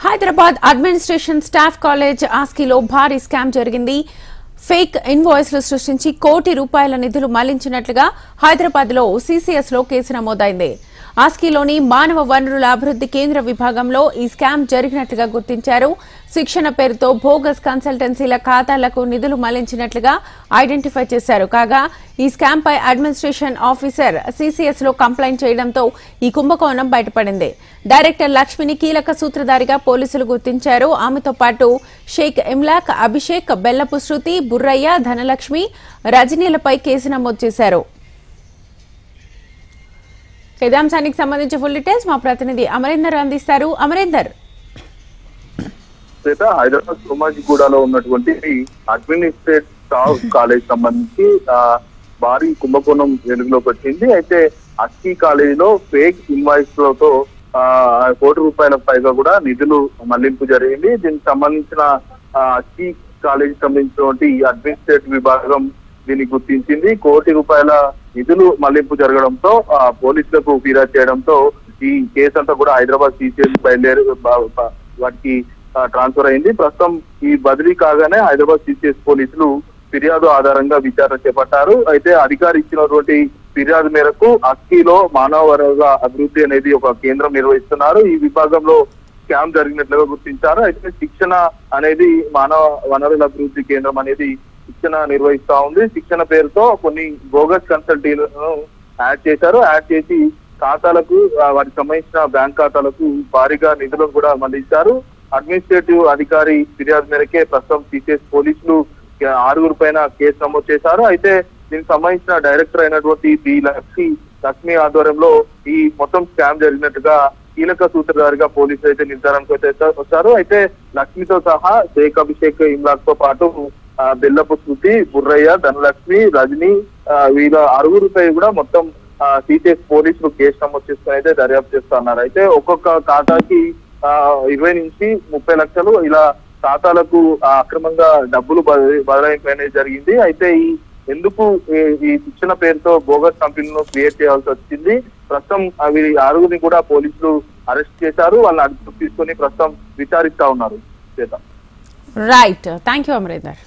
Hyderabad administration staff college ఆస్కీలో భారీ scam జరిగింది. Fake ఇన్వాయిస్లు సృష్టించి కోటి రూపాయల నిధులు మళ్లించినట్లుగా హైదరాబాద్ లో సీసీఎస్ లో కేసు నమోదైంది. ఆస్కీలోని మానవ వనరుల అభివృద్ది కేంద్ర విభాగంలో ఈ స్కామ్ జరిగినట్లుగా గుర్తించారు. శిక్షణ పేరుతో బోగస్ కన్సల్టెన్సీల ఖాతాలకు నిధులు మళ్లించినట్లుగా ఐడెంటిఫై చేశారు. కాగా ఈ స్కామ్ పై అడ్మినిస్ట్రేషన్ ఆఫీసర్ సీసీఎస్ లో కంప్లైంట్ చేయడంతో ఈ కుంభకోణం బయటపడింది. డైరెక్టర్ లక్ష్మిని కీలక సూత్రధారిగా పోలీసులు గుర్తించారు. ఆమెతో పాటు షేక్ ఇమ్లాక్, అభిషేక్, బెల్లపు శృతి, బుర్రయ్య, ధనలక్ష్మి, రజనీలపై కేసు నమోదు చేశారు. ఇదే అంశానికి సంబంధించి ఫుల్ డీటెయిల్స్ మా ప్రతినిధి అమరేందర్ అందిస్తారు. అమరేందర్, హైదరాబాద్ సోమాజిగూడలో ఉన్నటువంటి అడ్మినిస్ట్రేటివ్ స్టాఫ్ కాలేజ్ సంబంధించి భారీ కుంభకోణం వెలుగులోకి వచ్చింది. అయితే అస్కీ కాలేజీలో ఫేక్ ఇన్వాయిస్లతో కోటి రూపాయల పైగా కూడా నిధులు మళ్లింపు జరిగింది. దీనికి సంబంధించిన అస్కీ కాలేజీకి సంబంధించినటువంటి అడ్మినిస్ట్రేటివ్ విభాగం దీన్ని గుర్తించింది. కోటి రూపాయల నిధులు మళ్లింపు జరగడంతో పోలీసులకు ఫిర్యాదు చేయడంతో ఈ కేసు అంతా కూడా హైదరాబాద్ సీసీఎస్ బయలుదేరి వాటికి ట్రాన్స్ఫర్ అయింది. ప్రస్తుతం ఈ బదిలీ కాగానే హైదరాబాద్ సీసీఎస్ పోలీసులు ఫిర్యాదు ఆధారంగా విచారణ చేపట్టారు. అయితే అధికారి ఇచ్చినటువంటి ఫిర్యాదు మేరకు అస్కీలో మానవ వనరుల అభివృద్ధి అనేది ఒక కేంద్రం నిర్వహిస్తున్నారు. ఈ విభాగంలో స్కామ్ జరిగినట్లుగా గుర్తించారు. అయితే శిక్షణ అనేది మానవ వనరుల అభివృద్ధి కేంద్రం అనేది శిక్షణ నిర్వహిస్తా ఉంది. శిక్షణ పేరుతో కొన్ని బోగస్ కన్సల్టీలను యాడ్ చేశారు. యాడ్ చేసి ఖాతాలకు, వాటికి సంబంధించిన బ్యాంక్ ఖాతాలకు భారీగా నిధులను కూడా మళ్లించారు. అడ్మినిస్ట్రేటివ్ అధికారి ఫిర్యాదు మేరకే ప్రస్తుతం సీసీఎస్ పోలీసులు 6 పైన కేసు నమోదు చేశారు. అయితే దీనికి సంబంధించిన డైరెక్టర్ అయినటువంటి బి లక్ష్మి ఆధ్వర్యంలో ఈ మొత్తం స్కామ్ జరిగినట్టుగా కీలక సూత్రధారిగా పోలీసులు అయితే నిర్ధారణకు అయితే వచ్చారు. అయితే లక్ష్మితో సహా షేక్, అభిషేక్, ఇమ్లాక్ తో పాటు బెల్లపు శృతి, బుర్రయ్య, ధనలక్ష్మి, రజని వీళ్ళ 6 కూడా మొత్తం సీసీఎస్ పోలీసులు కేసు నమోదు చేసుకుని అయితే దర్యాప్తు చేస్తున్నారు. అయితే ఒక్కొక్క ఖాతాకి 20 నుంచి 30 లక్షలు ఇలా ఖాతాలకు అక్రమంగా డబ్బులు బదలాయింపు అనేది జరిగింది. అయితే ఎందుకు ఈ శిక్షణ పేరుతో బోగస్ కంపెనీలను క్రియేట్ చేయాల్సి వచ్చింది? ప్రస్తుతం అవి 6 కూడా పోలీసులు అరెస్ట్ చేశారు. వాళ్ళని అదుపులోకి తీసుకొని ప్రస్తుతం విచారిస్తా ఉన్నారు. Right, thank you Amarender.